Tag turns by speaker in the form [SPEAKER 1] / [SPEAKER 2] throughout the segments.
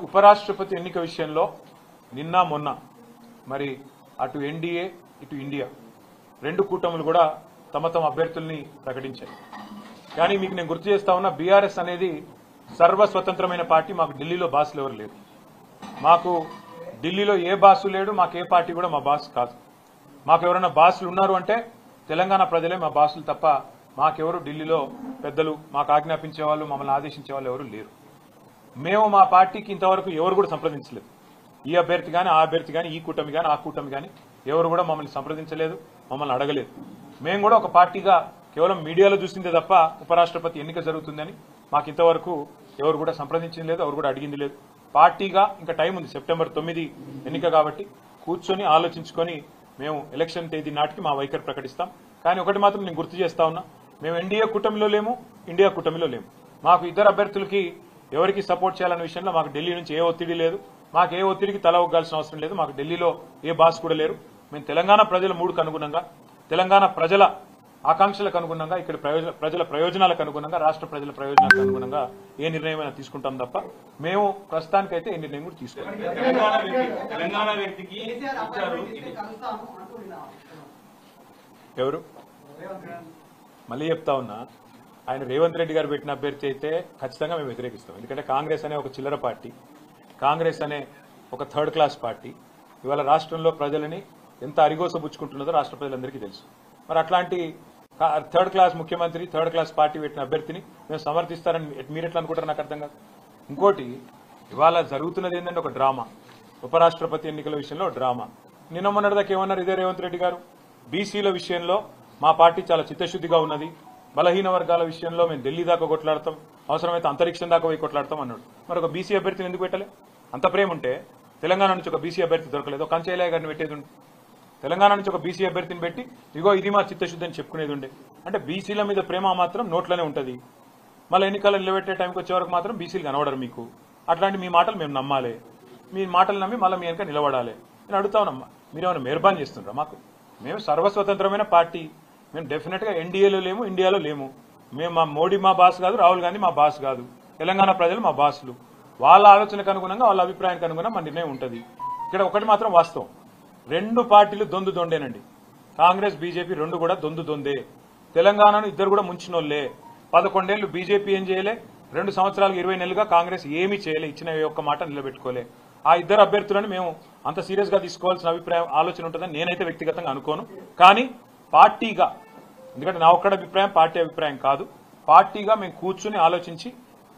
[SPEAKER 1] ఉపరాష్ట్రపతి ఎన్నిక విషయంలో నిన్న మొన్న మరి అటు ఎన్డీఏ ఇటు ఇండియా రెండు కూటములు కూడా తమ అభ్యర్థుల్ని ప్రకటించాయి. కానీ మీకు నేను గుర్తు చేస్తా ఉన్నా, బీఆర్ఎస్ అనేది సర్వస్వతంత్రమైన పార్టీ. మాకు ఢిల్లీలో బాసులు ఎవరు లేరు. మాకు ఢిల్లీలో ఏ బాసు లేడు. మాకు ఏ పార్టీ కూడా మా బాస్ కాదు. మాకు ఎవరైనా బాసులు ఉన్నారు అంటే తెలంగాణ ప్రజలే మా బాసులు తప్ప మాకెవరు ఢిల్లీలో పెద్దలు మాకు ఆజ్ఞాపించే వాళ్ళు, మమ్మల్ని ఆదేశించే వాళ్ళు ఎవరు లేరు. మేము మా పార్టీకి ఇంతవరకు ఎవరు కూడా సంప్రదించలేదు. ఈ అభ్యర్థి కానీ ఆ అభ్యర్థి కానీ ఈ కూటమి కానీ ఆ కూటమి కానీ ఎవరు కూడా మమ్మల్ని సంప్రదించలేదు, మమ్మల్ని అడగలేదు. మేము కూడా ఒక పార్టీగా కేవలం మీడియాలో చూసిందే తప్ప ఉపరాష్ట్రపతి ఎన్నిక జరుగుతుందని మాకు ఇంతవరకు ఎవరు కూడా సంప్రదించింది లేదు, ఎవరు కూడా అడిగింది లేదు. పార్టీగా ఇంకా టైం ఉంది, సెప్టెంబర్ 9 ఎన్నిక కాబట్టి కూర్చొని ఆలోచించుకొని మేము ఎలక్షన్ తేదీ నాటికి మా వైఖరి ప్రకటిస్తాం. కానీ ఒకటి మాత్రం నేను గుర్తు చేస్తా ఉన్నా, మేము ఎన్డీఏ కూటమిలో లేము, ఇండియా కూటమిలో లేము. మాకు ఇద్దరు అభ్యర్థులకి ఎవరికి సపోర్ట్ చేయాలనే విషయంలో మాకు ఢిల్లీ నుంచి ఏ ఒత్తిడి లేదు. మాకు ఏ ఒత్తిడికి తల ఒగ్గాల్సిన అవసరం లేదు. మాకు ఢిల్లీలో ఏ బాస్ కూడా లేరు. మేము తెలంగాణ ప్రజల మూడుకు అనుగుణంగా, తెలంగాణ ప్రజల ఆకాంక్షలకు అనుగుణంగా, ఇక్కడ ప్రజల ప్రయోజనాలకు అనుగుణంగా, రాష్ట్ర ప్రజల ప్రయోజనాలకు అనుగుణంగా ఏ నిర్ణయమైనా తీసుకుంటాం తప్ప మేము ప్రస్తుతానికైతే ఏ నిర్ణయం కూడా తీసుకోవాలి. ఎవరు మళ్ళీ చెప్తా ఉన్నా, ఆయన రేవంత్ రెడ్డి గారు పెట్టిన అభ్యర్థి అయితే ఖచ్చితంగా మేము వ్యతిరేకిస్తాం. ఎందుకంటే కాంగ్రెస్ అనే ఒక చిల్లర పార్టీ, కాంగ్రెస్ అనే ఒక థర్డ్ క్లాస్ పార్టీ ఇవాళ రాష్ట్రంలో ప్రజలని ఎంత అరిగోసబుచ్చుకుంటున్నదో రాష్ట్ర ప్రజలందరికీ తెలుసు. మరి అట్లాంటి థర్డ్ క్లాస్ ముఖ్యమంత్రి, థర్డ్ క్లాస్ పార్టీ పెట్టిన అభ్యర్థిని మేము సమర్థిస్తారని మీరు ఎట్లా అనుకుంటారు? నాకు అర్థం కాదు. ఇంకోటి, ఇవాళ జరుగుతున్నది ఏంటంటే ఒక డ్రామా. ఉపరాష్ట్రపతి ఎన్నికల విషయంలో డ్రామా. నిన్న మొన్నటిదాకా ఏమన్నారు ఇదే రేవంత్ రెడ్డి గారు, బీసీల విషయంలో మా పార్టీ చాలా చిత్తశుద్ధిగా ఉన్నది, బలహీన వర్గాల విషయంలో మేము ఢిల్లీ దాకా కొట్లాడతాం, అవసరమైతే అంతరిక్షం దాకా పోయి కొట్లాడతాం అన్నాడు. మరి ఒక బీసీ అభ్యర్థిని ఎందుకు పెట్టలే? అంత ప్రేమ ఉంటే తెలంగాణ నుంచి ఒక బీసీ అభ్యర్థి దొరకలేదు, ఒక కంచయ్య గారిని పెట్టేది ఉండే. తెలంగాణ నుంచి ఒక బీసీ అభ్యర్థిని పెట్టి ఇగో ఇది మా చిత్తశుద్ధి అని చెప్పుకునేది ఉండే. అంటే బీసీల మీద ప్రేమ మాత్రం నోట్లోనే ఉంటుంది. మళ్ళీ ఎన్నికలు నిలబెట్టే టైంకి వచ్చే వరకు మాత్రం బీసీలు కనబడరు మీకు. అట్లాంటి మీ మాటలు మేము నమ్మాలి, మీ మాటలు నమ్మి మళ్ళీ మీ వెనక నిలబడాలి. నేను అడుగుతా ఉన్నామ్మా, మీరేమైనా మెహర్బాన్ చేస్తుండ్రా మాకు? మేము సర్వస్వతంత్రమైన పార్టీ. మేము డెఫినెట్గా ఎన్డీఏలో లేము, ఇండియాలో లేము. మేము మా మోడీ మా బాస్ కాదు, రాహుల్ గాంధీ మా బాస్ కాదు. తెలంగాణ ప్రజలు మా బాసులు. వాళ్ళ ఆలోచనకు అనుగుణంగా, వాళ్ళ అభిప్రాయానికి అనుగుణంగా మా నిర్ణయం ఉంటుంది. ఇక్కడ ఒకటి మాత్రం వాస్తవం, రెండు పార్టీలు దొందేనండి. కాంగ్రెస్ బీజేపీ రెండు కూడా దొందే. తెలంగాణను ఇద్దరు కూడా ముంచినోళ్లే. 11 ఏళ్లు బీజేపీ ఏం చేయలే, 2 సంవత్సరాలకు 20 నెలలుగా కాంగ్రెస్ ఏమీ చేయలే, ఇచ్చిన ఒక్క మాట నిలబెట్టుకోలే. ఆ ఇద్దరు అభ్యర్థులను మేము అంత సీరియస్ గా తీసుకోవాల్సిన ఆలోచన ఉంటుందని నేనైతే వ్యక్తిగతంగా అనుకోను. కానీ పార్టీగా, ఎందుకంటే నా ఒక్కడ అభిప్రాయం పార్టీ అభిప్రాయం కాదు, పార్టీగా మేము కూర్చుని ఆలోచించి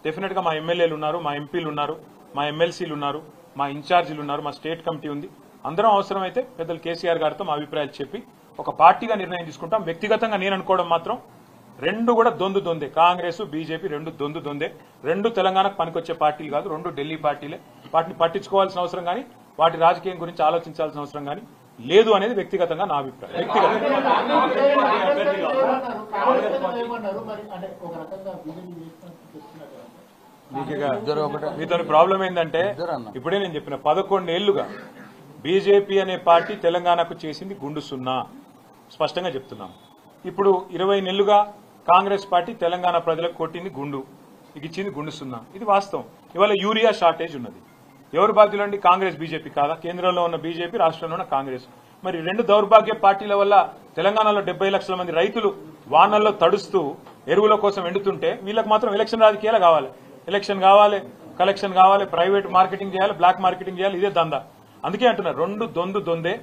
[SPEAKER 1] డెఫినెట్ గా మా ఎమ్మెల్యేలు ఉన్నారు, మా ఎంపీలు ఉన్నారు, మా ఎమ్మెల్సీలు ఉన్నారు, మా ఇన్ఛార్జీలు ఉన్నారు, మా స్టేట్ కమిటీ ఉంది. అందరం అవసరమైతే పెద్దలు కేసీఆర్ గారితో మా అభిప్రాయాలు చెప్పి ఒక పార్టీగా నిర్ణయం తీసుకుంటాం. వ్యక్తిగతంగా నేను అనుకోవడం మాత్రం రెండు కూడా దొందే. కాంగ్రెస్ బీజేపీ రెండు దొందే. రెండు తెలంగాణకు పనికొచ్చే పార్టీలు కాదు, రెండు ఢిల్లీ పార్టీలే. వాటిని పట్టించుకోవాల్సిన అవసరం కానీ, వాటి రాజకీయం గురించి ఆలోచించాల్సిన అవసరం కానీ లేదు అనేది వ్యక్తిగతంగా నా అభిప్రాయం. మీతో ప్రాబ్లం ఏంటంటే, ఇప్పుడే నేను చెప్పిన 11 ఏళ్లుగా బీజేపీ అనే పార్టీ తెలంగాణకు చేసింది గుండు సున్నా, స్పష్టంగా చెప్తున్నాం. ఇప్పుడు 20 నెలలుగా కాంగ్రెస్ పార్టీ తెలంగాణ ప్రజలకు కొట్టింది గుండు, ఇచ్చింది గుండు సున్నా. ఇది వాస్తవం. ఇవాళ యూరియా షార్టేజ్ ఉన్నది. ఎవరు బాధ్యులండి? కాంగ్రెస్ బీజేపీ కాదా? కేంద్రంలో ఉన్న బీజేపీ, రాష్ట్రంలో ఉన్న కాంగ్రెస్. మరి రెండు దౌర్భాగ్య పార్టీల వల్ల తెలంగాణలో 70 లక్షల మంది రైతులు వానల్లో తడుస్తూ ఎరువుల కోసం ఎండుతుంటే వీళ్ళకి మాత్రం ఎలక్షన్ రాజకీయాలు కావాలి. ఎలక్షన్ కావాలి, కలెక్షన్ కావాలి, ప్రైవేట్ మార్కెటింగ్ చేయాలి, బ్లాక్ మార్కెటింగ్ చేయాలి. ఇదే దందా. అందుకే అంటున్నారు రెండు దొందే.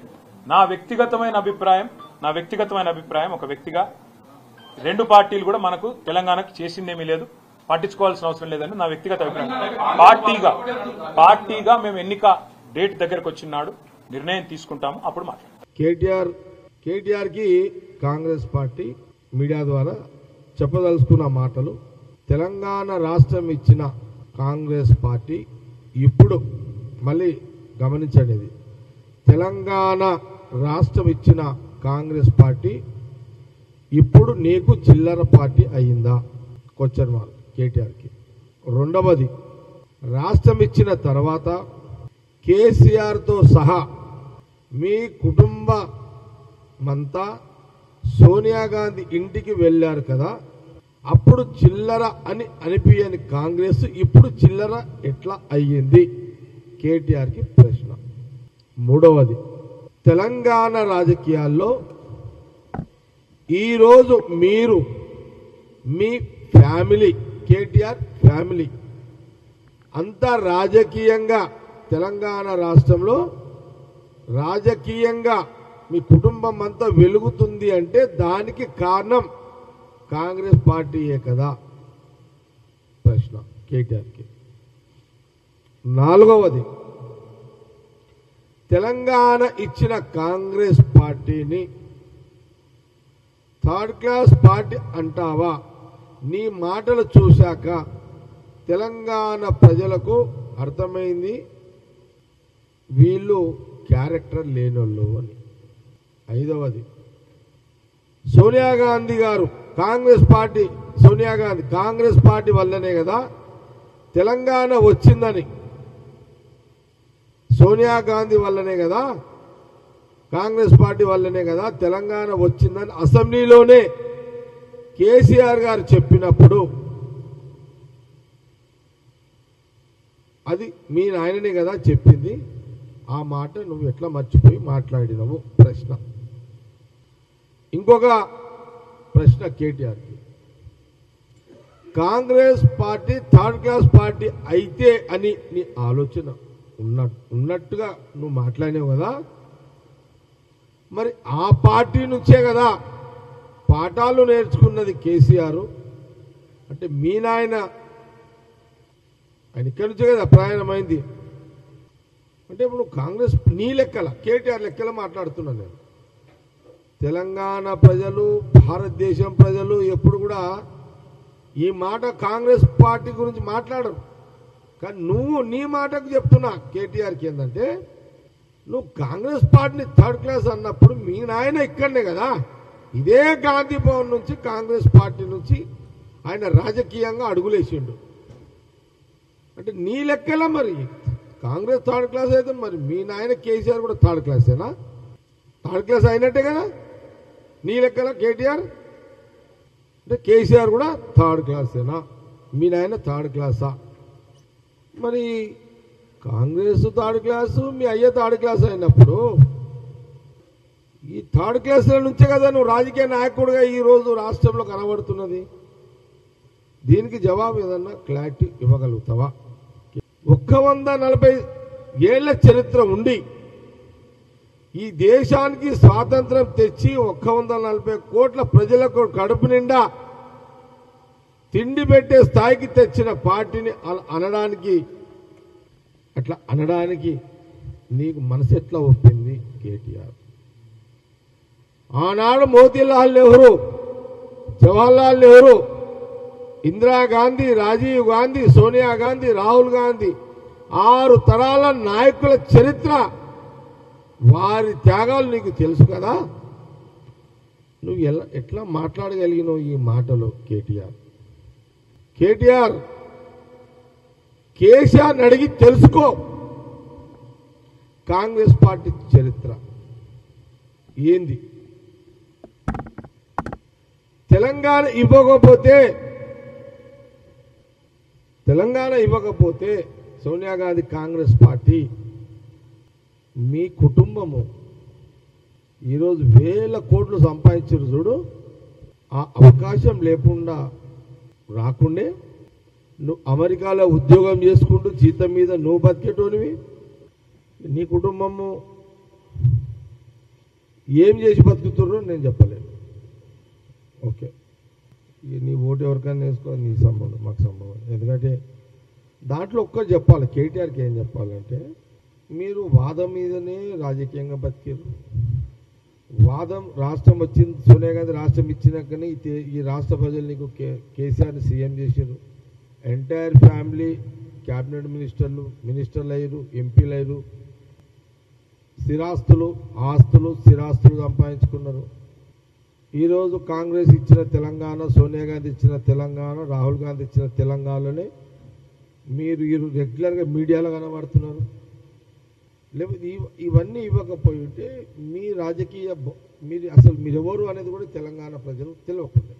[SPEAKER 1] నా వ్యక్తిగతమైన అభిప్రాయం ఒక వ్యక్తిగా రెండు పార్టీలు కూడా మనకు తెలంగాణకు చేసిందేమీ లేదు, పట్టించుకోవాల్సిన అవసరం లేదని నా వ్యక్తిగత అభిప్రాయం. పార్టీగా మేము ఎన్నిక డేట్ దగ్గరకు వచ్చినాడు నిర్ణయం తీసుకుంటాము, అప్పుడు మాట్లాడతాం.
[SPEAKER 2] కేటీఆర్ కి కాంగ్రెస్ పార్టీ మీడియా ద్వారా చెప్పదలుచుకున్న మాటలు, తెలంగాణ రాష్ట్రం ఇచ్చిన కాంగ్రెస్ పార్టీ ఇప్పుడు, మళ్ళీ గమనించండి, ఇది తెలంగాణ రాష్ట్రం ఇచ్చిన కాంగ్రెస్ పార్టీ ఇప్పుడు నీకు చిల్లర పార్టీ అయిందా? క్వశ్చన్ మార్క్ కేటీఆర్కి. రెండవది, రాష్ట్రం ఇచ్చిన తర్వాత కేసీఆర్తో సహా మీ కుటుంబమంతా సోనియా గాంధీ ఇంటికి వెళ్ళారు కదా, అప్పుడు చిల్లర అని అనిపించని కాంగ్రెస్ ఇప్పుడు చిల్లర ఎట్లా అయ్యింది? కేటీఆర్కి ప్రశ్న. మూడవది, తెలంగాణ రాజకీయాల్లో ఈరోజు మీరు మీ ఫ్యామిలీ, కేటీఆర్ ఫ్యామిలీ అంతా రాజకీయంగా తెలంగాణ రాష్ట్రంలో రాజకీయంగా మీ కుటుంబం అంతా వెలుగుతుంది అంటే దానికి కారణం కాంగ్రెస్ పార్టీయే కదా? ప్రశ్న కేటీఆర్కి. నాలుగవది, తెలంగాణ ఇచ్చిన కాంగ్రెస్ పార్టీని థర్డ్ క్లాస్ పార్టీ అంటావా? నీ మాటలు చూశాక తెలంగాణ ప్రజలకు అర్థమైంది వీళ్ళు క్యారెక్టర్ లేనోళ్ళు అని. ఐదవది, సోనియా గాంధీ గారు కాంగ్రెస్ పార్టీ, సోనియా గాంధీ కాంగ్రెస్ పార్టీ వల్లనే కదా తెలంగాణ వచ్చిందని, సోనియా గాంధీ వల్లనే కదా కాంగ్రెస్ పార్టీ వల్లనే కదా తెలంగాణ వచ్చిందని అసెంబ్లీలోనే కేసీఆర్ గారు చెప్పినప్పుడు అది మీ నాయననే కదా చెప్పింది, ఆ మాట నువ్వు ఎట్లా మర్చిపోయి మాట్లాడినవు? ప్రశ్న. ఇంకొక ప్రశ్న కేటీఆర్కి. Congress party third class party అయితే అని నీ ఆలోచన ఉన్నట్టుగా నువ్వు మాట్లాడినావు కదా, మరి ఆ పార్టీ నుంచే కదా పాఠాలు నేర్చుకున్నది కేసీఆర్. అంటే మీ నాయన ఆయన ఇక్కడి నుంచే కదా ప్రయాణమైంది. అంటే ఇప్పుడు కాంగ్రెస్ నీ లెక్కల, కేటీఆర్ లెక్కల మాట్లాడుతున్నాను నేను. తెలంగాణ ప్రజలు, భారతదేశం ప్రజలు ఎప్పుడు కూడా ఈ మాట కాంగ్రెస్ పార్టీ గురించి మాట్లాడరు. కానీ నువ్వు నీ మాటకు చెప్తున్నా కేటీఆర్కి ఏంటంటే, నువ్వు కాంగ్రెస్ పార్టీని థర్డ్ క్లాస్ అన్నప్పుడు మీ నాయన ఇక్కడనే కదా, ఇదే గాంధీ భవన్ నుంచి కాంగ్రెస్ పార్టీ నుంచి ఆయన రాజకీయంగా అడుగులేసిండు. అంటే నీ లెక్కల మరి కాంగ్రెస్ థర్డ్ క్లాస్ అయితే మరి మీ నాయన కేసీఆర్ కూడా థర్డ్ క్లాసేనా? థర్డ్ క్లాస్ అయినట్టే కదా నీ లెక్కల కేటీఆర్. అంటే కేసీఆర్ కూడా థర్డ్ క్లాసేనా? మీ నాయన థర్డ్ క్లాసా? మరి కాంగ్రెస్ థర్డ్ క్లాసు, మీ అయ్య థర్డ్ క్లాస్ అయినప్పుడు ఈ థర్డ్ క్లాసుల నుంచే కదా నువ్వు రాజకీయ నాయకుడిగా ఈరోజు రాష్ట్రంలో కనబడుతున్నది. దీనికి జవాబు ఏదన్నా క్లారిటీ ఇవ్వగలుగుతావా? 140 ఏళ్ల చరిత్ర ఉండి ఈ దేశానికి స్వాతంత్రం తెచ్చి 140 కోట్ల ప్రజలకు కడుపు నిండా తిండి పెట్టే స్థాయికి తెచ్చిన పార్టీని అట్లా అనడానికి నీకు మనసు ఎట్లా ఒప్పింది కేటీఆర్? ఆనాడు మోతీలాల్ నెహ్రూ, జవహర్లాల్ నెహ్రూ, ఇందిరాగాంధీ, రాజీవ్ గాంధీ, సోనియా గాంధీ, రాహుల్ గాంధీ 6 తరాల నాయకుల చరిత్ర, వారి త్యాగాలు నీకు తెలుసు కదా. నువ్వు ఎట్లా మాట్లాడగలిగినావు ఈ మాటలు కేటీఆర్? కేసీఆర్ని అడిగి తెలుసుకో కాంగ్రెస్ పార్టీ చరిత్ర ఏంది. తెలంగాణ ఇవ్వకపోతే సోనియా గాంధీ కాంగ్రెస్ పార్టీ, మీ కుటుంబము ఈరోజు 1000 కోట్లు సంపాదించారు చూడు. ఆ అవకాశం లేకుండా రాకుండే నువ్వు అమెరికాలో ఉద్యోగం చేసుకుంటూ జీతం మీద నువ్వు బతికేటోనివి, నీ కుటుంబము ఏం చేసి బతుకుతుర్రో నేను చెప్పలేను. ఓకే, నీ ఓటు ఎవరికైనా వేసుకో, నీ సంబంధం మాకు సంబంధం. ఎందుకంటే దాంట్లో ఒక్కటి చెప్పాలి, కేటీఆర్కి ఏం చెప్పాలంటే, మీరు వాదం మీదనే రాజకీయంగా బతికారు. వాదం రాష్ట్రం వచ్చింది, సోనియా గాంధీ రాష్ట్రం ఇచ్చినాకనే ఈ రాష్ట్ర ప్రజలు నీకు కేసీఆర్ని సీఎం చేశారు. ఎంటైర్ ఫ్యామిలీ క్యాబినెట్ మినిస్టర్లు అయ్యారు, ఎంపీలు అయ్యారు. స్థిరాస్తులు సంపాదించుకున్నారు. ఈరోజు కాంగ్రెస్ ఇచ్చిన తెలంగాణ, సోనియా గాంధీ ఇచ్చిన తెలంగాణ, రాహుల్ గాంధీ ఇచ్చిన తెలంగాణలోనే మీరు రెగ్యులర్గా మీడియాలో కనబడుతున్నారు. లేకపోతే ఇవన్నీ ఇవ్వకపోయి ఉంటే మీ రాజకీయ మీరెవరు అనేది కూడా తెలంగాణ ప్రజలు తెలియకుండా.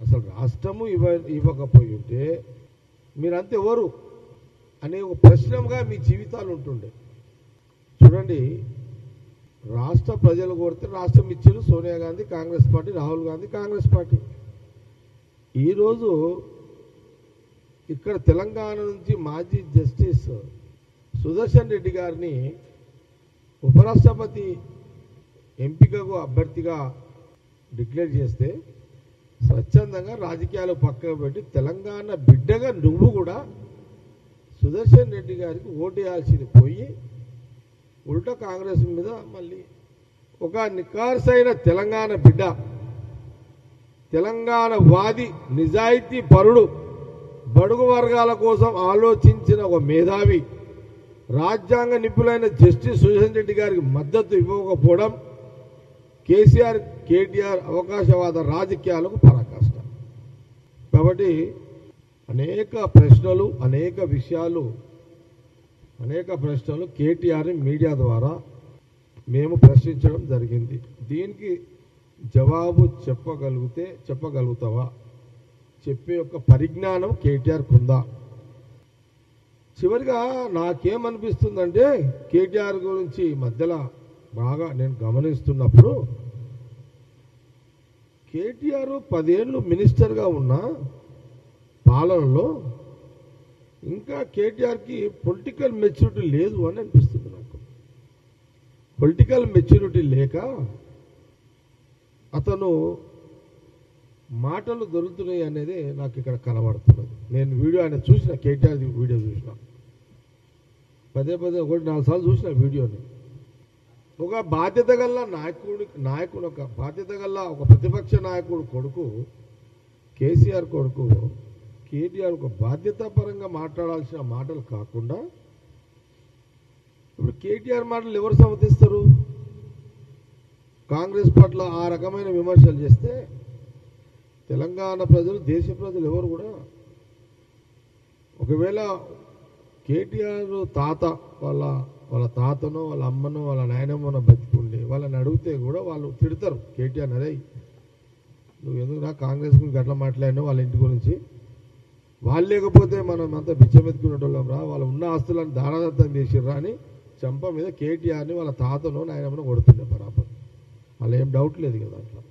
[SPEAKER 2] అసలు రాష్ట్రము ఇవ్వకపోయి ఉంటే మీరంతా ఎవరు అనే ఒక ప్రశ్నగా మీ జీవితాలు ఉంటుండే. చూడండి, రాష్ట్ర ప్రజలు కోరితే రాష్ట్రం ఇచ్చారు సోనియా గాంధీ కాంగ్రెస్ పార్టీ, రాహుల్ గాంధీ కాంగ్రెస్ పార్టీ. ఈరోజు ఇక్కడ తెలంగాణ నుంచి మాజీ జస్టిస్ సుదర్శన్ రెడ్డి గారిని ఉపరాష్ట్రపతి ఎంపికకు అభ్యర్థిగా డిక్లేర్ చేస్తే స్వచ్ఛందంగా రాజకీయాలు పక్కకు పెట్టి తెలంగాణ బిడ్డగా నువ్వు కూడా సుదర్శన్ రెడ్డి గారికి ఓటేయాల్సింది పోయి ఉల్టా కాంగ్రెస్ మీద మళ్ళీ ఒక నికార్సైన తెలంగాణ బిడ్డ, తెలంగాణ వాది, నిజాయితీ పరుడు, బడుగు వర్గాల కోసం ఆలోచించిన ఒక మేధావి, రాజ్యాంగ నిపుణులైన జస్టిస్ సుదర్శన్ రెడ్డి గారికి మద్దతు ఇవ్వకపోవడం కేసీఆర్ కేటీఆర్ అవకాశవాద రాజకీయాలకు పరాకాష్ట. కాబట్టి అనేక ప్రశ్నలు కేటీఆర్ మీడియా ద్వారా మేము ప్రశ్నించడం జరిగింది. దీనికి జవాబు చెప్పగలుగుతావా? చెప్పే యొక్క పరిజ్ఞానం కేటీఆర్కు ఉందా? చివరిగా నాకేమనిపిస్తుందంటే కేటీఆర్ గురించి మధ్యలో బాగా నేను గమనిస్తున్నప్పుడు కేటీఆర్ 10 ఏళ్ళు మినిస్టర్గా ఉన్న పాలనలో ఇంకా కేటీఆర్కి పొలిటికల్ మెచ్యూరిటీ లేదు అని అనిపిస్తుంది నాకు. పొలిటికల్ మెచ్యూరిటీ లేక అతను మాటలు దొరుకుతున్నాయి అనేది నాకు ఇక్కడ కనబడుతున్నది. నేను ఆయన చూసిన కేటీఆర్ వీడియో చూసిన పదే 4 సార్లు చూసిన వీడియోని. ఒక బాధ్యత గల నాయకుడు ఒక బాధ్యత గల ఒక ప్రతిపక్ష నాయకుడు కొడుకు కేసీఆర్ కొడుకు కేటీఆర్ ఒక బాధ్యతాపరంగా మాట్లాడాల్సిన మాటలు కాకుండా ఇప్పుడు కేటీఆర్ మాటలు ఎవరు సమర్థిస్తారు? కాంగ్రెస్ పట్ల ఆ రకమైన విమర్శలు చేస్తే తెలంగాణ ప్రజలు, దేశ ప్రజలు ఎవరు కూడా ఒకవేళ కేటీఆర్ తాత వాళ్ళ తాతనో వాళ్ళ అమ్మనో వాళ్ళ నాయనమ్మనో బతికుండి వాళ్ళని అడిగితే కూడా వాళ్ళు తిడతారు కేటీఆర్. అదే నువ్వు ఎందుకు నా కాంగ్రెస్ గురించి అట్లా మాట్లాడినావు, వాళ్ళ ఇంటి గురించి, వాళ్ళు లేకపోతే మనం అంతా బిచ్చమెత్తుకునేటోళ్ళం రా, వాళ్ళు ఉన్న ఆస్తులను దానదత్తం చేసిర్రా అని చంప మీద కేటీఆర్ని వాళ్ళ తాతనో నాయనమ్మనో కొడుతుండే బరాబర్. అలా ఏం డౌట్ లేదు కదా అట్లా.